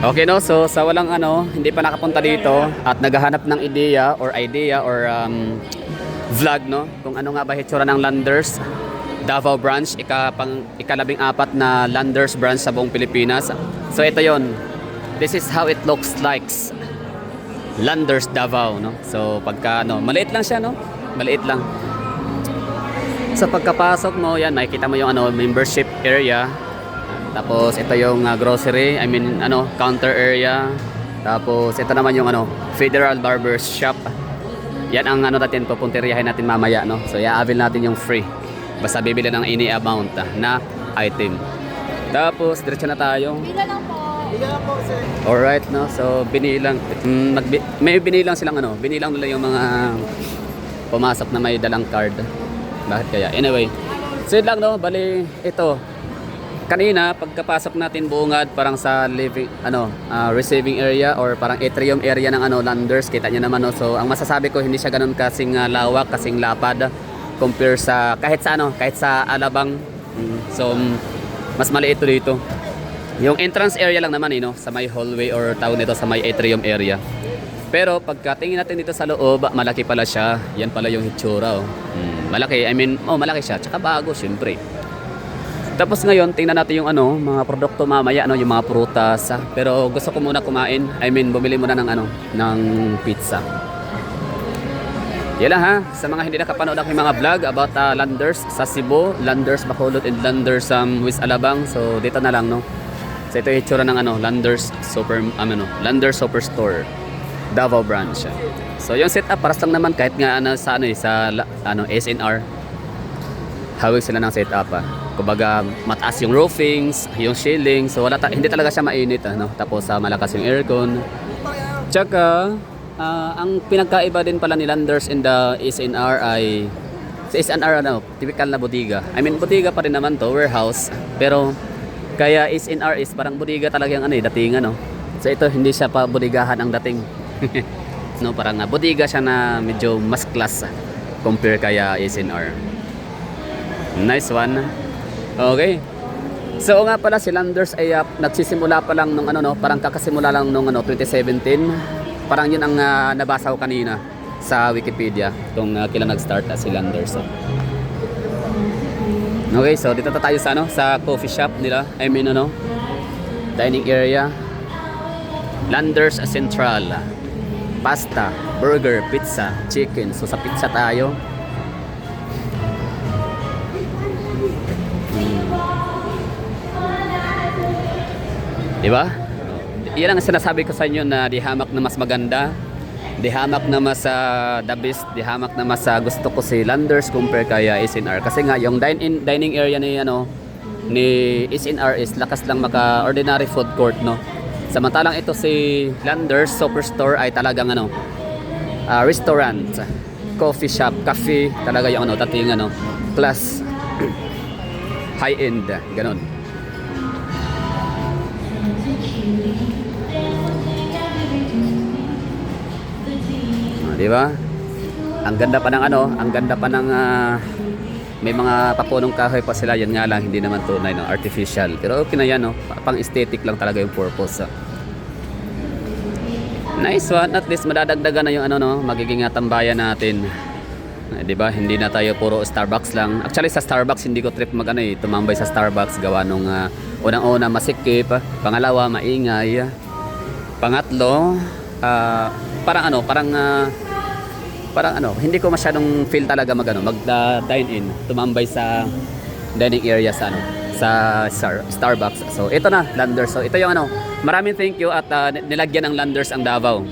Okay no, so sa walang hindi pa nakapunta dito at naghahanap ng idea or vlog no, kung ano nga ba hitsura ng Landers Davao branch, ikalabing-apat na Landers branch sa buong Pilipinas. So ito yon. This is how it looks like. Landers Davao no. So pagka maliit lang siya no. Maliit lang. Sa pagkapasok mo, yan makikita mo yung membership area. Tapos ito yung grocery, counter area. Tapos ito naman yung Federal Barber Shop. Yan ang natin pupuntiryahin natin mamaya no. So i-avail natin yung free. Basta bibili ng any amount na item. Tapos diretso na tayo. Bila lang po. Bila lang po, sir. Alright no. So binilang may binilang silang binilang nila yung mga pumasok na may dalang card. Bakit kaya? Anyway, so yun lang no, bali ito. Kanina pagkapasok natin bungad parang sa receiving area or parang atrium area ng Landers, kita niyo naman no. So ang masasabi ko hindi siya ganoon kasing lawak, kasing lapad compare sa kahit sa Alabang. So mas maliit ito dito. Yung entrance area lang naman no, sa may hallway or tawag nito sa may atrium area. Pero pagkatingin natin dito sa loob, malaki pala siya. Yan pala yung hitsura malaki, malaki siya. Tsaka bago syempre. Tapos ngayon, tingnan natin yung mga produkto mamaya, yung mga prutas. Pero gusto ko muna kumain. Bumili muna ng pizza. Yan lang ha. Sa mga hindi nakapanood ng mga vlog about Landers sa Cebu, Landers Bacolod and Landers West Alabang. So dito na lang no. So ito yung hitsura ng Landers Landers Superstore Davao branch. So yung setup paras lang naman kahit nga sa SNR. Hawig sila ng setup Kumbaga mataas yung roofings, yung ceiling. So hindi talaga siya mainit Tapos malakas yung aircon. Tsaka ang pinagkaiba din pala ni Landers in the SNR ay sa SNR typical na bodega. Bodega pa rin naman to, warehouse. Pero kaya SNR is parang bodega talaga yung dating So ito hindi siya pa bodegahan ang dating. No, parang bodega siya na medyo mas class compare kaya SNR. Nice one. Okay. So nga pala si Landers ay nagsisimula pa lang nung parang kakasimula lang nung 2017. Parang yun ang nabasa ko kanina sa Wikipedia kung kailan nag-start si Landers. Okay, so dito tayo sa coffee shop nila. Dining area. Landers Central. Pasta, burger, pizza, chicken. So sa pizza tayo. Diba? Yan ang sinasabi ko sa inyo na di hamak na mas maganda, di hamak na mas the best, di hamak na mas gusto ko si Landers compare kaya SNR. Kasi nga yung dining area ni SNR is lakas lang maka-ordinary food court no. Samantalang ito si Landers Superstore ay talagang restaurant, coffee shop, cafe, talaga yung dating class, high end, ganon. Di ba? Ang ganda pa ng ang ganda pa ng may mga papunong kahoy pa sila, yan nga lang hindi naman tunay artificial. Pero okay na yan pang aesthetic lang talaga yung purpose. Nice one, at least madadagdagan na yung magiging tambayan natin. Di ba? Hindi na tayo puro Starbucks lang. Actually sa Starbucks hindi ko trip tumambay sa Starbucks gawa nung unang-una masikip, pangalawa maingay, pangatlo hindi ko masyadong feel talaga mag-dine in, tumambay sa dining area sa Starbucks. So ito na Landers. So ito yung maraming thank you at nilagyan ng Landers ang Davao.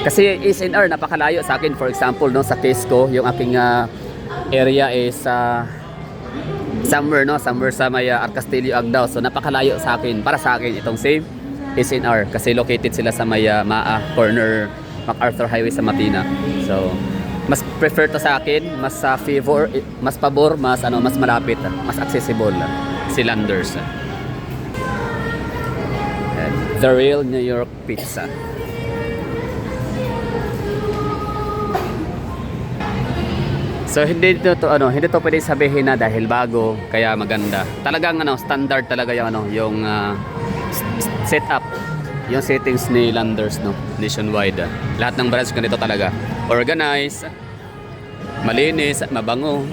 Kasi SNR napakalayo sa akin. For example sa case ko, yung aking area is somewhere sa may Arcastillo, Agdao. So napakalayo sa akin, para sa akin itong same SNR kasi located sila sa may Maa corner MacArthur Highway sa Matina. So mas prefer to sa akin, mas favor, mas pabor, mas malapit, mas accessible si Landers. The real New York pizza. So hindi to pwede sabihin na dahil bago kaya maganda. Talagang standard talaga yung setup, yung settings ni Landers, no, nationwide. Lahat ng branch ganito talaga. Organized, malinis, mabango.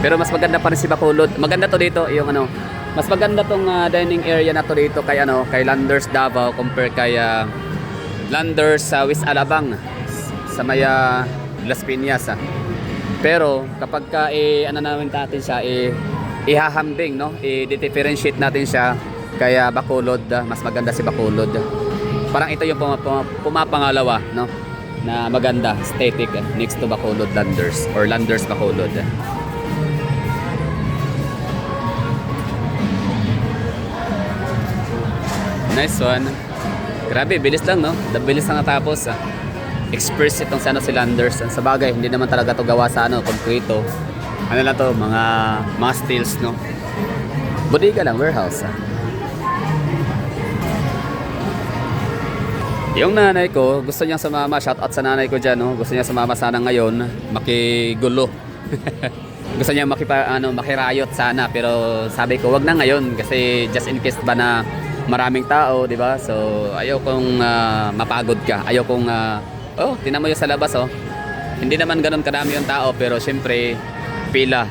Pero mas maganda pa rin si Bacolod. Maganda to dito, yung ano, mas maganda tong dining area na to dito kay ano, kay Landers Davao compare kay Landers sa West Alabang sa may Las Piñas. Pero kapag ka ano namin natin siya ihahambing, no, i-differentiate natin siya kaya Bacolod, mas maganda si Bacolod. Parang ito yung pumapangalawa, no, na maganda aesthetic next to Bacolod Landers or Landers Bacolod. Nice one. Grabe, bilis lang, no? Bilis na natapos. Express itong sa ano, si Landers. Sa bagay, hindi naman talaga to gawa sa ano, konkreto. Ano lang to, mga steels, no? Bodega lang, warehouse. Yung nanay ko, gusto niyang sumama. Shout out sa nanay ko dyan, no? Gusto niya sumama sana ngayon, makigulo. Gusto niya makirayot sana, pero sabi ko, wag na ngayon kasi just in case ba na maraming tao, di ba? So, ayaw kong mapagod ka. Ayaw kong tinan mo yung sa labas, oh. Hindi naman ganoon kadami yung tao, pero syempre pila.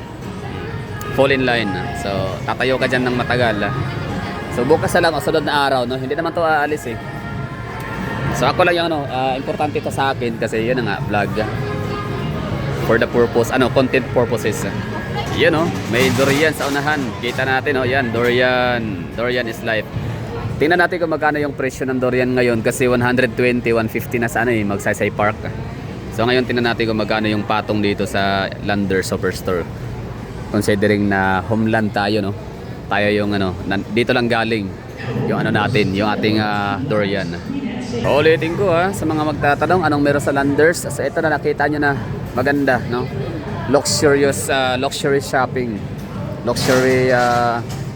Fall in line. So, tatayo ka diyan ng matagal. So, bukas na lang o sunod na araw, no. Hindi naman 'to aalis eh. So, ako lang yung importante ito sa akin kasi yun na nga, vlog. For the purpose, content purposes. Yun, oh, may durian sa unahan. Kita natin, oh, yan, durian. Durian is life. Tingnan natin kung magkano yung presyo ng durian ngayon kasi 120, 150 na sana Magsaysay Park. So ngayon tingnan natin kung magkano yung patong dito sa Landers Superstore. Considering na homeland tayo, no. Tayo yung dito lang galing yung natin, yung ating durian. Ulitin ko sa mga magtatanong anong meron sa Landers. So ito na nakita nyo na maganda, no. Luxury shopping. Luxury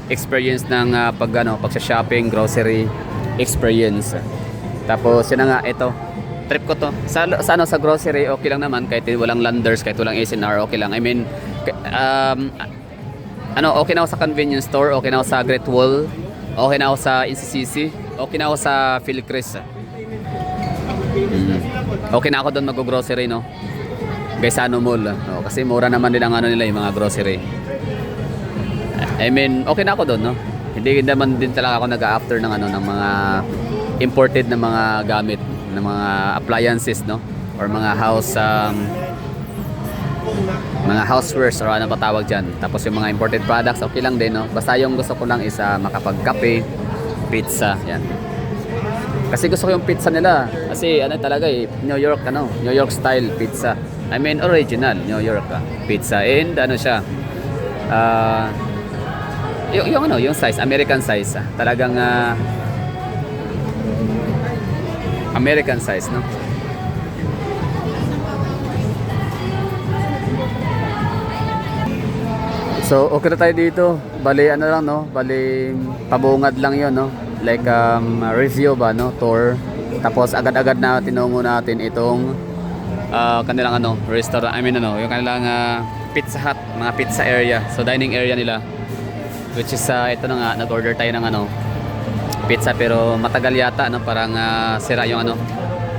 experience ng pag-shopping, grocery experience. Tapos yun na nga, ito trip ko to sa grocery, okay lang naman kahit walang Landers, kahit walang SNR, okay lang. I mean okay na ako sa convenience store, okay na ako sa Great Wall, okay na ako sa NCCC, okay na ako sa Philcris. Okay na ako doon mag-grocery, no, Gaisano Mall, no? Kasi mura naman din ang nila yung mga grocery. I mean, okay na ako doon, no? Hindi naman din talaga ako nag-a-after ng ng mga imported na mga gamit, ng mga appliances, no? Or mga housewares or ano ba tawag diyan. Tapos yung mga imported products, okay lang din, no? Basta yung gusto ko lang is makapagkape, pizza, yan. Kasi gusto ko yung pizza nila. Kasi talaga New York style pizza. I mean, original New York pizza. And siya, yung size, American size. Talagang American size, no? So, okay na tayo dito. Bali, lang, no? Bali, pabungad lang yon, no? Like, review ba, no? Tour. Tapos, agad-agad na tinungo natin itong kanilang restaurant. I mean, yung kanilang Pizza Hut, mga pizza area. So, dining area nila. Which is ito na nga, nag-order tayo ng pizza pero matagal yata, parang sira yung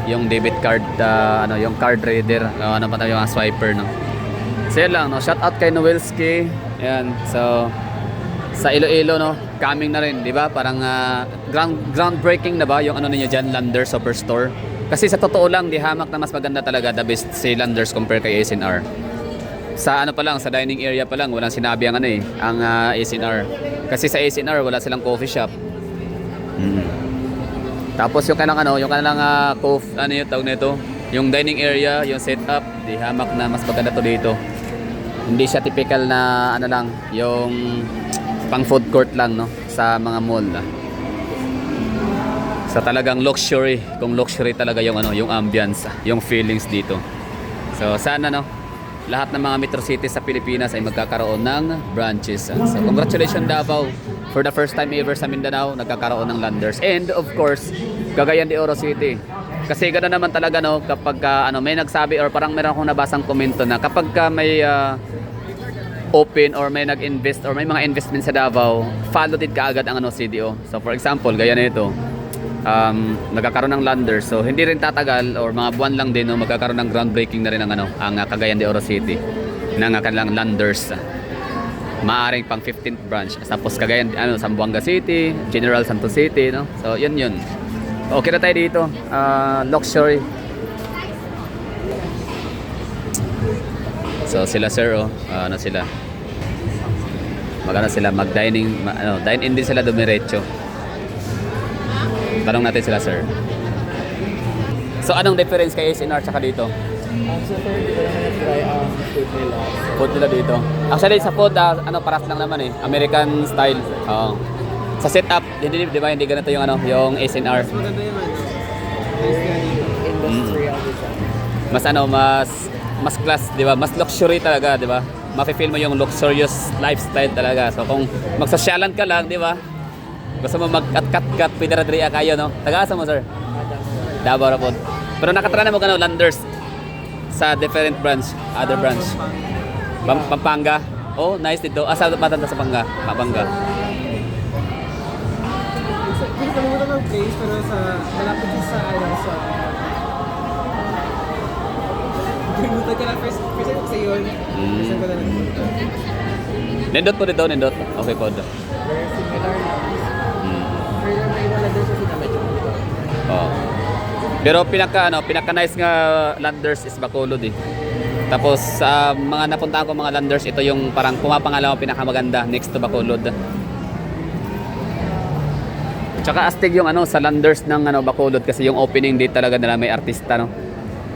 yung debit card, yung card reader, pa tayo yung swiper, no. So yun lang, no. Shout out kay Noelski. Ayan, so sa Iloilo, no, coming na rin, di ba? Parang groundbreaking na ba yung ninyo dyan, Landers Superstore? Kasi sa totoo lang, di hamak na mas maganda talaga, the best si Landers compare kay SNR. Sa pa lang, sa dining area pa lang, walang sinabi ang ang SNR. Kasi sa SNR, wala silang coffee shop. Tapos yung kanilang yung tawag nito, yung dining area, yung setup, di hamak na mas maganda to dito. Hindi siya typical na lang, yung pang food court lang, no, sa mga mall. Sa talagang luxury, kung luxury talaga yung yung ambience, yung feelings dito. So sana, no, lahat ng mga metro cities sa Pilipinas ay magkakaroon ng branches. So congratulations Davao, for the first time ever sa Mindanao nagkakaroon ng Landers. And of course, Cagayan de Oro City. Kasi gano'n naman talaga, no, kapag may nagsabi or parang meron akong nabasang komento na kapag may open or may nag-invest or may mga investment sa Davao, follow din kaagad ang ano CDO. So for example, gaya nito, nagkakaroon ng Landers. So hindi rin tatagal or mga buwan lang din no, magkakaroon ng groundbreaking na rin ang ano, ang Cagayan de Oro City ng kanilang Landers. Maaring pang 15th branch. Tapos Cagayan ano, Zamboanga City, General Santos City, no. So yun. Okay na tayo dito. Luxury. So sila sir, ano sila? Magana sila mag-dining, dine-in din sila dumiretso. Tanong natin sila sir. So anong difference kay SNR tsaka dito? So far, hindi ko naman na-try ang food nila. Food nila dito. Actually sa food, paras lang naman eh. American style. Oo. Sa setup, di ba hindi ganito yung yung SNR. Mas maganda yung industrial design. Mas class, di ba? Mas luxury talaga, di ba? Mafe-feel mo yung luxurious lifestyle talaga. So kung magsasyalan ka lang, di ba? Gusto mo mag-cut-cut, pwede na diri kayo, no? Taga-asa mo, sir? Davao ra po. Pero nakatry na mo Landers sa different branch, other branch. Pampanga. Oh, nice dito. Asa matanda sa Pampanga. Hindi ko naman ng place, pero malapit din sa Pinutan ka na first time ko sa yun. First time ko na nagpunta. Nindot po dito, nindot. Okay po. Very similar lang. Pero may wala din sa medyo. Oh. Pero pinaka nice nga Landers is Bacolod eh. Tapos sa mga napuntahan ko mga Landers, ito yung parang pumapangalawa pinakamaganda next to Bacolod. Tsaka astig yung sa Landers ng Bacolod kasi yung opening date talaga nila may artista, no.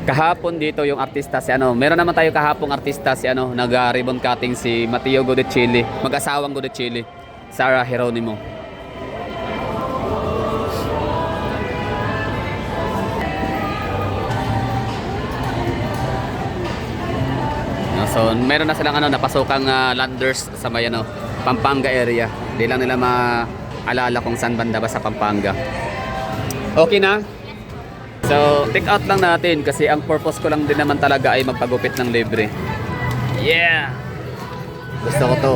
Kahapon dito yung artista si meron naman tayo kahapong artista si nag-ribbon cutting si Mateo Godechili, mag-asawang Godechili, Sarah Geronimo. So meron na silang napasokang Landers sa may Pampanga area. Di lang nila maalala kung saan banda ba sa Pampanga. Okay na? So take out lang natin kasi ang purpose ko lang din naman talaga ay magpagupit ng libre. Yeah! Gusto ko to.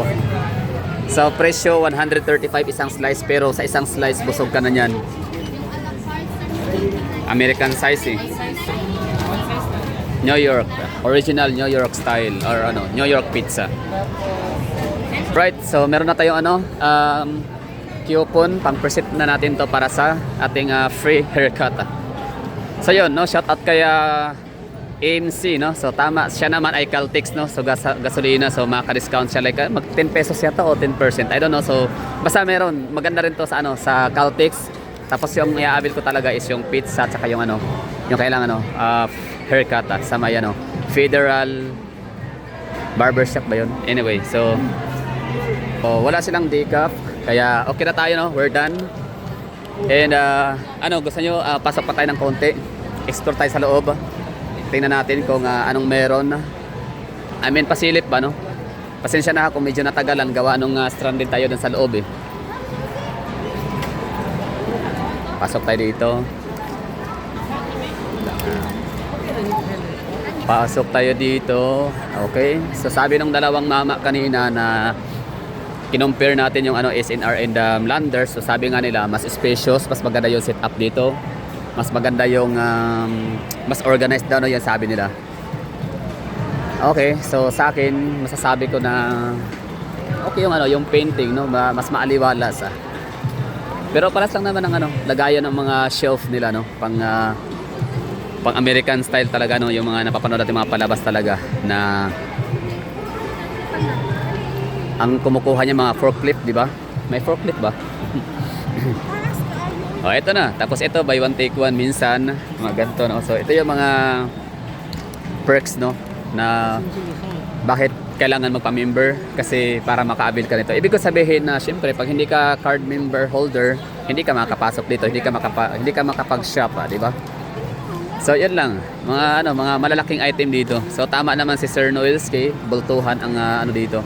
So presyo 135 isang slice, pero sa isang slice busog ka na niyan. American size eh. New York, original New York style or New York pizza. Right, so meron na tayong coupon, pang-preset na natin to para sa ating free haircut. So yun, no, shout out kay AMC, no. So tama, siya naman ay Caltex, no. So gasolina, so maka-discount siya like mag 10 pesos yata o 10%. I don't know. So basta meron, maganda rin to sa sa Caltex. Tapos yung i-avail ko talaga is yung pizza at saka yung yung kailangan haircut sa may Federal Barbershop ba yun? Anyway, so wala silang decaf kaya okay na tayo, no. We're done. And gusto nyo pasok pa tayo ng konti, explore tayo sa loob, tingnan natin kung anong meron. I mean pasilip ba, no. Pasensya na kung medyo natagalan gawa nung stranded tayo dun sa loob eh. Pasok tayo dito. Pasok tayo dito. Okay. So sabi ng dalawang mama kanina na kinompare natin yung SNR and Landers. So sabi nga nila mas spacious, mas maganda yung setup dito. Mas maganda yung mas organized daw, no, yung sabi nila. Okay, so sa akin masasabi ko na okay yung yung painting, no, mas maaliwalas. Pero paras lang naman ang lagayan ng mga shelf nila, no, pang American style talaga, no, yung mga napapanood natin mga palabas talaga na ang kumukuha niya mga forklift, di ba? May forklift ba? Oh, ito na. Tapos ito buy one take one minsan, mga ganito, no. So ito yung mga perks, no, na bakit kailangan magpa-member, kasi para maka-avail ka nito. Ibig ko sabihin na syempre pag hindi ka card member holder, hindi ka makapasok dito, hindi ka makapag-shop, di ba? So yun lang, mga mga malalaking item dito. So tama naman si Sir Noels kay bultuhan ang dito.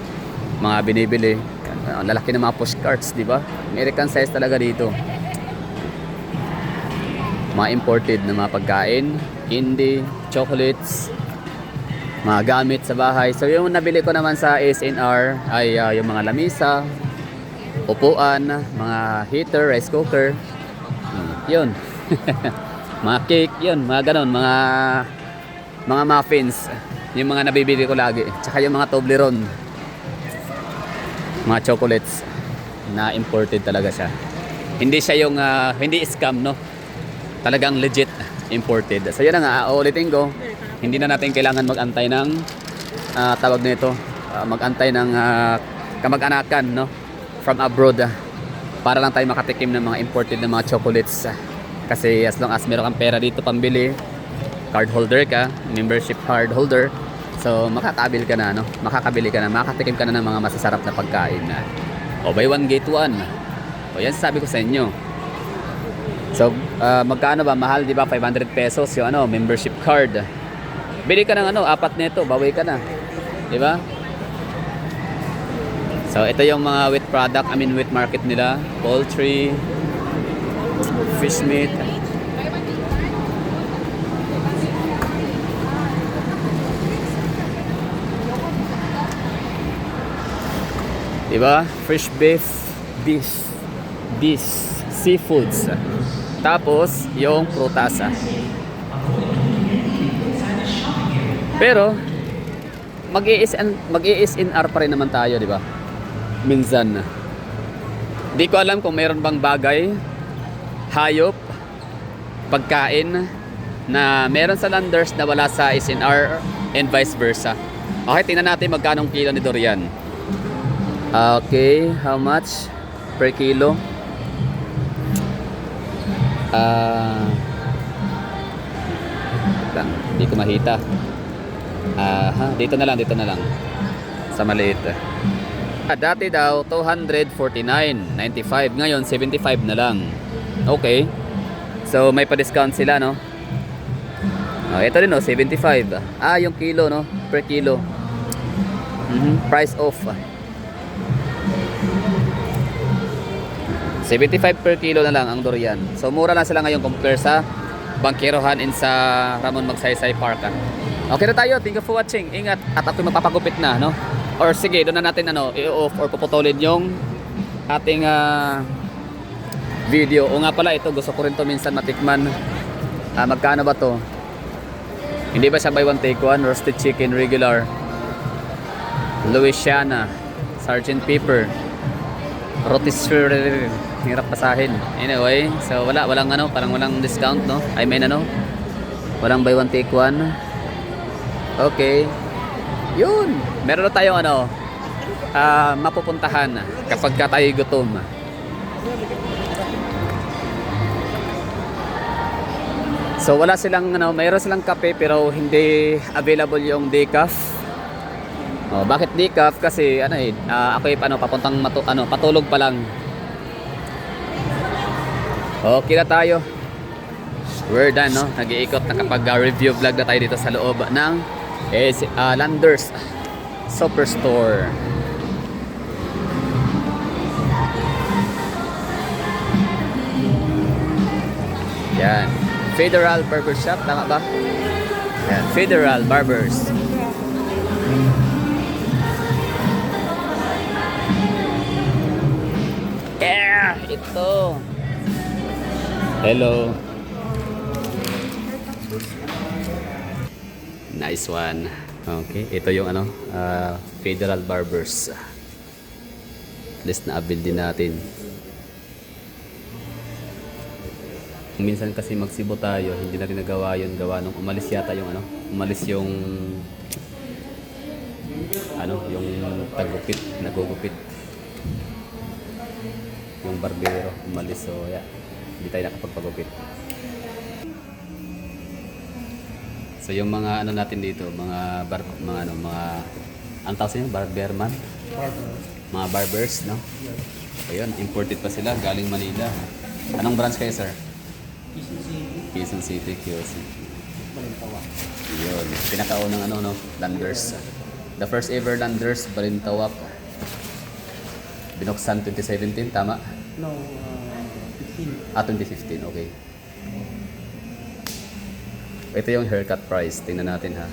Mga binibili. Ang lalaki ng mga push carts, di ba? American size talaga dito. Mga imported na mga pagkain, candy, chocolates. mga gamit sa bahay. So yung nabili ko naman sa SNR ay yung mga lamisa, upuan, mga heater, rice cooker. Yun. Mga cake, yun, mga ganon, mga muffins. Yung mga nabibili ko lagi. Tsaka yung mga Toblerone. Mga chocolates na imported talaga siya. Hindi siya yung hindi scam, no. Talagang legit imported. So yun na nga, uulitin ko. Hindi na natin kailangan mag-antay ng tawag nito, mag-antay ng kamag-anakan, no, from abroad, para lang tayo makatikim ng mga imported na mga chocolates. Kasi as long as meron kang pera dito pambili, card holder ka, membership card holder, so makakabil ka na, no, makakabili ka na, makakatikim ka na ng mga masasarap na pagkain na buy one get one. O yan sabi ko sa inyo. So magkano ba mahal, di ba? 500 pesos yung membership card. Bili ka ng apat nito, bawi ka na. Di ba? So ito yung mga wheat product, wheat market nila, poultry, fish meat. Di ba? Fresh beef, seafoods. Tapos yung prutas. Pero mag-i-SNR pa rin naman tayo, di ba? Minsan. Di ko alam kung meron bang bagay, hayop, pagkain na meron sa Landers na wala sa SNR and vice versa. Okay, tingnan natin magkano kilo ni durian. Okay, how much per kilo? Hindi ko mahita. Dito na lang sa maliit. Dati daw 249.95, ngayon 75 na lang. Okay, so may pa-discount sila, no? Ito rin, no, 75. Yung kilo, no, per kilo. Price off. 75 per kilo na lang ang durian. So mura lang sila ngayon compare sa Bangkirohan in sa Ramon Magsaysay Park. Okay na tayo. Thank you for watching. Ingat. At ako'y magpapagupit na, no? Or sige, doon na natin i-off or puputulin yung ating video. O nga pala, ito gusto ko rin to minsan matikman. Magkano ba to? Hindi ba siya buy one take one? Roasted chicken regular, Louisiana, Sergeant Pepper, rotisserie. Hirap pasahin. Anyway, so walang parang walang discount, no? I mean walang buy one take one. Okay. Yun. Meron na tayong mapupuntahan kapag ka tayo gutom. So wala silang mayroon silang kape pero hindi available yung decaf. Bakit decaf? Kasi ako papuntang patulog pa lang. Okay na tayo. We're done, no? Nag-iikot, nakapag-review vlog na tayo dito sa loob ng Landers Superstore. Yan. Federal Barber Shop, tama ba? Yan. Federal Barbers. Yeah! Ito. Hello. Nice one. Okay, ito yung Federal Barbers. List na abil din natin. Minsan kasi magsibo tayo, hindi natin nagawa yun, gawa nung umalis yata yung umalis yung yung tagupit, nagugupit. Yung barbero umalis, so yeah, hindi tayo nakapagpagupit. So yung mga natin dito, mga ang tawag niyo, barberman? Mga barbers, no? Ayun, imported pa sila, galing Manila. Anong branch kayo, sir? Quezon City, QC. Balintawak. Yun, pinakaunang Landers. The first ever Landers, Balintawak. Binuksan 2017, tama? No, 15. 2015, okay. Ito yung haircut price, tingnan natin ha.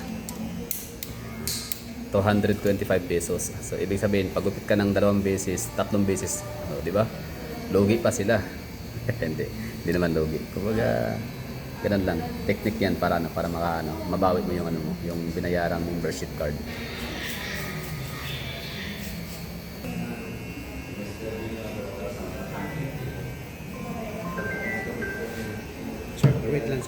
225 pesos. So, ibig sabihin, pag upit ka ng 2 beses, 3 beses, oh, di ba? Logi pa sila. Hindi naman logi. Kumbaga, ganun lang. Technique yan para mabawi mo yung yung binayarang membership card. Sir, wait lang.